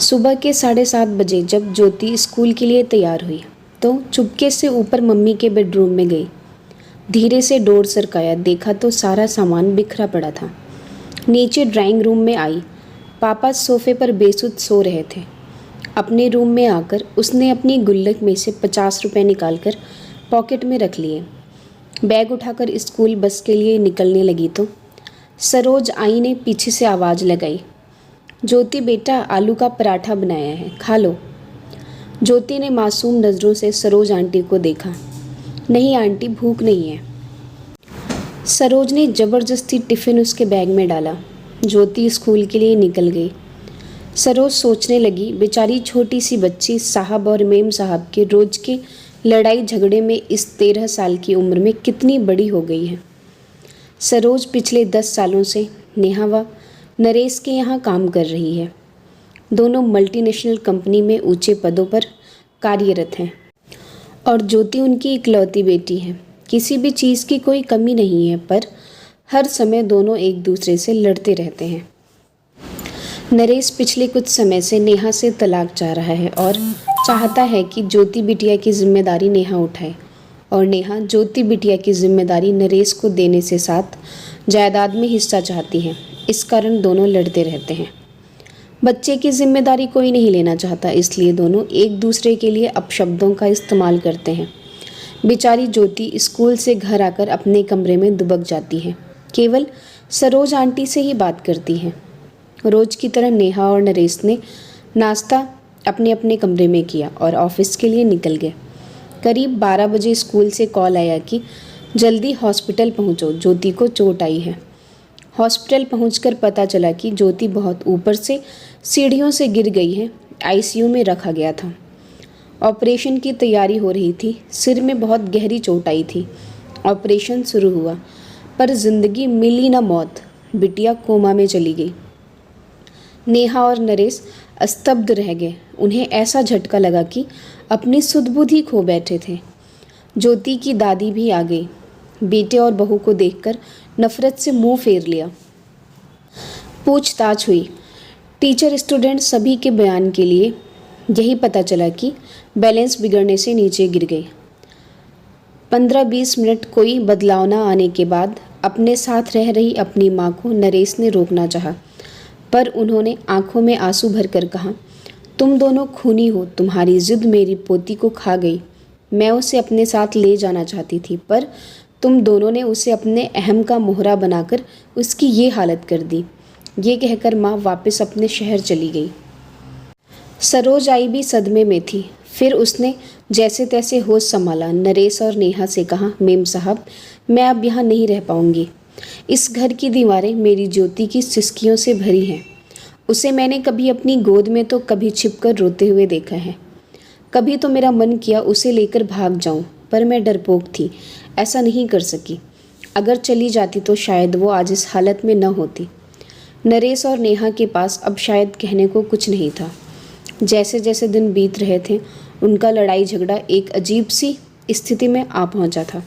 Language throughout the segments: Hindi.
सुबह के 7:30 बजे जब ज्योति स्कूल के लिए तैयार हुई तो चुपके से ऊपर मम्मी के बेडरूम में गई। धीरे से डोर सरकाया, देखा तो सारा सामान बिखरा पड़ा था। नीचे ड्राइंग रूम में आई। पापा सोफे पर बेसुध सो रहे थे। अपने रूम में आकर उसने अपनी गुल्लक में से 50 रुपये निकालकर पॉकेट में रख लिए। बैग उठाकर स्कूल बस के लिए निकलने लगी तो सरोज आई ने पीछे से आवाज़ लगाई, ज्योति बेटा, आलू का पराठा बनाया है, खा लो। ज्योति ने मासूम नज़रों से सरोज आंटी को देखा। नहीं आंटी, भूख नहीं है। सरोज ने ज़बरदस्ती टिफ़िन उसके बैग में डाला। ज्योति स्कूल के लिए निकल गई। सरोज सोचने लगी, बेचारी छोटी सी बच्ची साहब और मेम साहब के रोज़ के लड़ाई झगड़े में इस 13 साल की उम्र में कितनी बड़ी हो गई है। सरोज पिछले 10 सालों से नेहा व नरेश के यहाँ काम कर रही है। दोनों मल्टीनेशनल कंपनी में ऊंचे पदों पर कार्यरत हैं और ज्योति उनकी इकलौती बेटी है। किसी भी चीज़ की कोई कमी नहीं है, पर हर समय दोनों एक दूसरे से लड़ते रहते हैं। नरेश पिछले कुछ समय से नेहा से तलाक चाह रहा है और चाहता है कि ज्योति बिटिया की जिम्मेदारी नेहा उठाए और नेहा ज्योति बिटिया की जिम्मेदारी नरेश को देने से साथ जायदाद में हिस्सा चाहती है। इस कारण दोनों लड़ते रहते हैं। बच्चे की जिम्मेदारी कोई नहीं लेना चाहता, इसलिए दोनों एक दूसरे के लिए अपशब्दों का इस्तेमाल करते हैं। बेचारी ज्योति स्कूल से घर आकर अपने कमरे में दुबक जाती है। केवल सरोज आंटी से ही बात करती है। रोज की तरह नेहा और नरेश ने नाश्ता अपने अपने कमरे में किया और ऑफिस के लिए निकल गए। करीब 12 बजे स्कूल से कॉल आया कि जल्दी हॉस्पिटल पहुंचो, ज्योति को चोट आई है। हॉस्पिटल पहुंचकर पता चला कि ज्योति बहुत ऊपर से सीढ़ियों से गिर गई है। आईसीयू में रखा गया था। ऑपरेशन की तैयारी हो रही थी। सिर में बहुत गहरी चोट आई थी। ऑपरेशन शुरू हुआ, पर जिंदगी मिली न मौत। बिटिया कोमा में चली गई। नेहा और नरेश स्तब्ध रह गए। उन्हें ऐसा झटका लगा कि अपनी सुध-बुद्धि खो बैठे थे। ज्योति की दादी भी आ गई। बेटे और बहू को देखकर नफरत से मुंह फेर लिया। पूछताछ हुई। टीचर स्टूडेंट सभी के बयान के लिए यही पता चला कि बैलेंस बिगड़ने से नीचे गिर गई। 15-20 मिनट कोई बदलाव न आने के बाद अपने साथ रह रही अपनी माँ को नरेश ने रोकना चाहा, पर उन्होंने आंखों में आंसू भरकर कहा, तुम दोनों खूनी हो, तुम्हारी जिद मेरी पोती को खा गई। मैं उसे अपने साथ ले जाना चाहती थी, पर तुम दोनों ने उसे अपने अहम का मोहरा बनाकर उसकी ये हालत कर दी। ये कहकर माँ वापस अपने शहर चली गई। सरोज आई भी सदमे में थी। फिर उसने जैसे तैसे होश संभाला। नरेश और नेहा से कहा, मेम साहब, मैं अब यहाँ नहीं रह पाऊँगी। इस घर की दीवारें मेरी ज्योति की सिसकियों से भरी हैं। उसे मैंने कभी अपनी गोद में तो कभी छिपकर रोते हुए देखा है। कभी तो मेरा मन किया उसे लेकर भाग जाऊं, पर मैं डरपोक थी, ऐसा नहीं कर सकी। अगर चली जाती तो शायद वो आज इस हालत में न होती। नरेश और नेहा के पास अब शायद कहने को कुछ नहीं था। जैसे जैसे दिन बीत रहे थे, उनका लड़ाई झगड़ा एक अजीब सी स्थिति में आ पहुंचा था।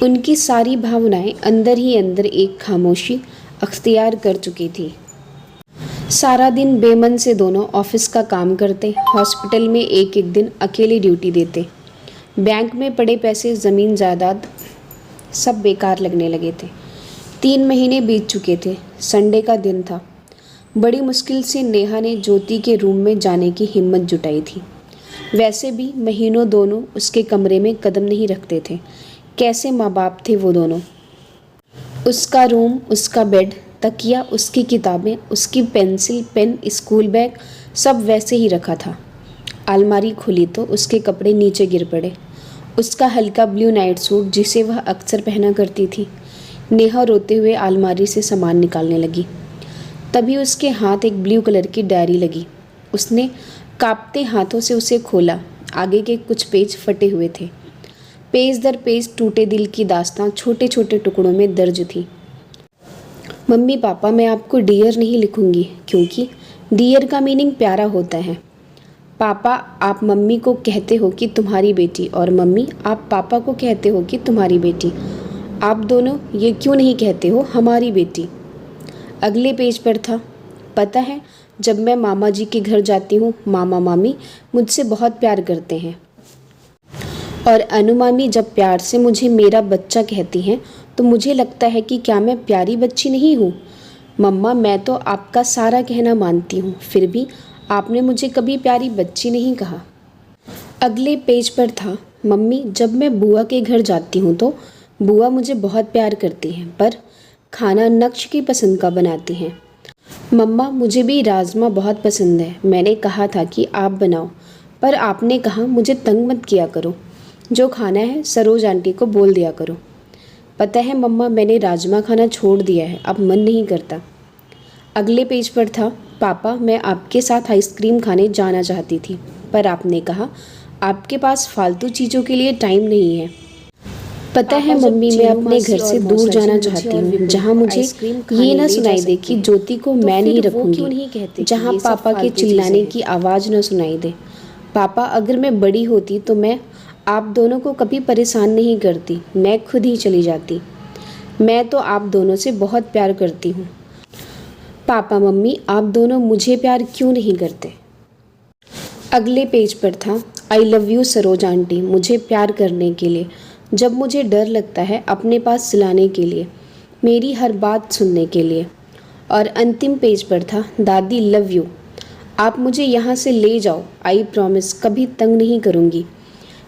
उनकी सारी भावनाएं अंदर ही अंदर एक खामोशी अख्तियार कर चुकी थी। सारा दिन बेमन से दोनों ऑफिस का काम करते, हॉस्पिटल में एक एक दिन अकेले ड्यूटी देते। बैंक में पड़े पैसे, ज़मीन जायदाद सब बेकार लगने लगे थे। 3 महीने बीत चुके थे। संडे का दिन था। बड़ी मुश्किल से नेहा ने ज्योति के रूम में जाने की हिम्मत जुटाई थी। वैसे भी महीनों दोनों उसके कमरे में कदम नहीं रखते थे। कैसे माँ बाप थे वो दोनों। उसका रूम, उसका बेड, तकिया, उसकी किताबें, उसकी पेंसिल, पेन, स्कूल बैग सब वैसे ही रखा था। अलमारी खुली तो उसके कपड़े नीचे गिर पड़े। उसका हल्का ब्लू नाइट सूट जिसे वह अक्सर पहना करती थी। नेहा रोते हुए अलमारी से सामान निकालने लगी। तभी उसके हाथ एक ब्लू कलर की डायरी लगी। उसने कांपते हाथों से उसे खोला। आगे के कुछ पेज फटे हुए थे। पेज दर पेज टूटे दिल की दास्तां छोटे छोटे टुकड़ों में दर्ज थी। मम्मी पापा, मैं आपको डियर नहीं लिखूंगी, क्योंकि डियर का मीनिंग प्यारा होता है। पापा, आप मम्मी को कहते हो कि तुम्हारी बेटी, और मम्मी, आप पापा को कहते हो कि तुम्हारी बेटी। आप दोनों ये क्यों नहीं कहते हो हमारी बेटी। अगले पेज पर था, पता है जब मैं मामा जी के घर जाती हूँ, मामा मामी मुझसे बहुत प्यार करते हैं और अनु मामी जब प्यार से मुझे मेरा बच्चा कहती हैं तो मुझे लगता है कि क्या मैं प्यारी बच्ची नहीं हूँ। मम्मा, मैं तो आपका सारा कहना मानती हूँ, फिर भी आपने मुझे कभी प्यारी बच्ची नहीं कहा। अगले पेज पर था, मम्मी जब मैं बुआ के घर जाती हूँ तो बुआ मुझे बहुत प्यार करती हैं, पर खाना नक्श की पसंद का बनाती हैं। मम्मा, मुझे भी राजमा बहुत पसंद है, मैंने कहा था कि आप बनाओ, पर आपने कहा मुझे तंग मत किया करो, जो खाना है सरोज आंटी को बोल दिया करो। पता है मम्मा, मैंने राजमा खाना छोड़ दिया है, अब मन नहीं करता। अगले पेज पर था, पापा मैं आपके साथ आइसक्रीम खाने जाना चाहती थी, पर आपने कहा आपके पास फालतू चीज़ों के लिए टाइम नहीं है। पता है मम्मी, मैं अपने घर से दूर जाना चाहती हूँ, जहाँ मुझे ये ना सुनाई दे कि ज्योति को मैं नहीं रखूँगी, जहाँ पापा के चिल्लाने की आवाज़ ना सुनाई दे। पापा, अगर मैं बड़ी होती तो मैं आप दोनों को कभी परेशान नहीं करती, मैं खुद ही चली जाती। मैं तो आप दोनों से बहुत प्यार करती हूँ। पापा मम्मी, आप दोनों मुझे प्यार क्यों नहीं करते। अगले पेज पर था, I love you Saroj aunty, मुझे प्यार करने के लिए, जब मुझे डर लगता है अपने पास सिलाने के लिए, मेरी हर बात सुनने के लिए। और अंतिम पेज पर था, दादी लव यू, आप मुझे यहाँ से ले जाओ, आई प्रॉमिस कभी तंग नहीं करूँगी।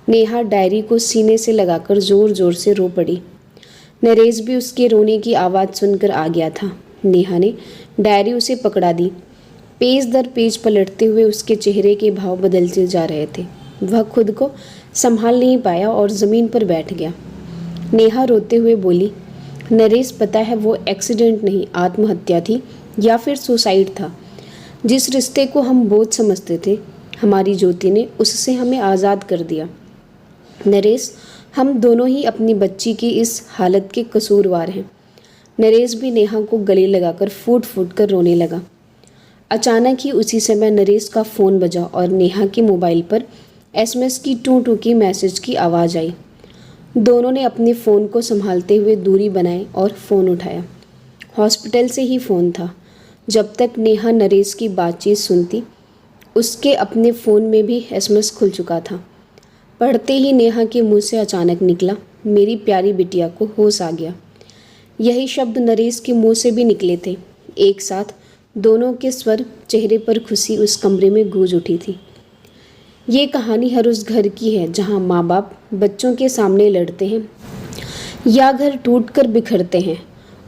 नेहा डायरी को सीने से लगाकर ज़ोर ज़ोर से रो पड़ी। नरेश भी उसके रोने की आवाज़ सुनकर आ गया था। नेहा ने डायरी उसे पकड़ा दी। पेज दर पेज पलटते हुए उसके चेहरे के भाव बदलते जा रहे थे। वह खुद को संभाल नहीं पाया और ज़मीन पर बैठ गया। नेहा रोते हुए बोली, नरेश पता है वो एक्सीडेंट नहीं, आत्महत्या थी या फिर सुसाइड था। जिस रिश्ते को हम बोझ समझते थे, हमारी ज्योति ने उससे हमें आज़ाद कर दिया। नरेश, हम दोनों ही अपनी बच्ची की इस हालत के कसूरवार हैं। नरेश भी नेहा को गले लगाकर फूट फूट कर रोने लगा। अचानक ही उसी समय नरेश का फ़ोन बजा और नेहा के मोबाइल पर एसएमएस की टू टू की मैसेज की आवाज़ आई। दोनों ने अपने फ़ोन को संभालते हुए दूरी बनाई और फ़ोन उठाया। हॉस्पिटल से ही फ़ोन था। जब तक नेहा नरेश की बातचीत सुनती, उसके अपने फ़ोन में भी एसएमएस खुल चुका था। पढ़ते ही नेहा के मुंह से अचानक निकला, मेरी प्यारी बिटिया को होश आ गया। यही शब्द नरेश के मुंह से भी निकले थे। एक साथ दोनों के स्वर, चेहरे पर खुशी उस कमरे में गूंज उठी थी। ये कहानी हर उस घर की है जहाँ माँ बाप बच्चों के सामने लड़ते हैं या घर टूटकर बिखरते हैं।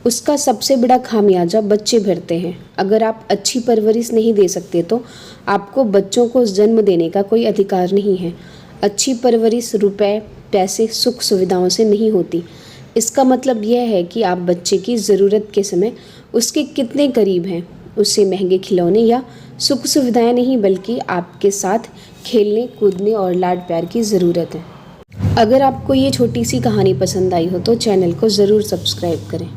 उसका सबसे बड़ा खामियाजा बच्चे भरते हैं। अगर आप अच्छी परवरिश नहीं दे सकते तो आपको बच्चों को जन्म देने का कोई अधिकार नहीं है। अच्छी परवरिश रुपए, पैसे, सुख सुविधाओं से नहीं होती। इसका मतलब यह है कि आप बच्चे की ज़रूरत के समय उसके कितने करीब हैं। उससे महंगे खिलौने या सुख सुविधाएं नहीं, बल्कि आपके साथ खेलने, कूदने और लाड प्यार की ज़रूरत है। अगर आपको ये छोटी सी कहानी पसंद आई हो तो चैनल को ज़रूर सब्सक्राइब करें।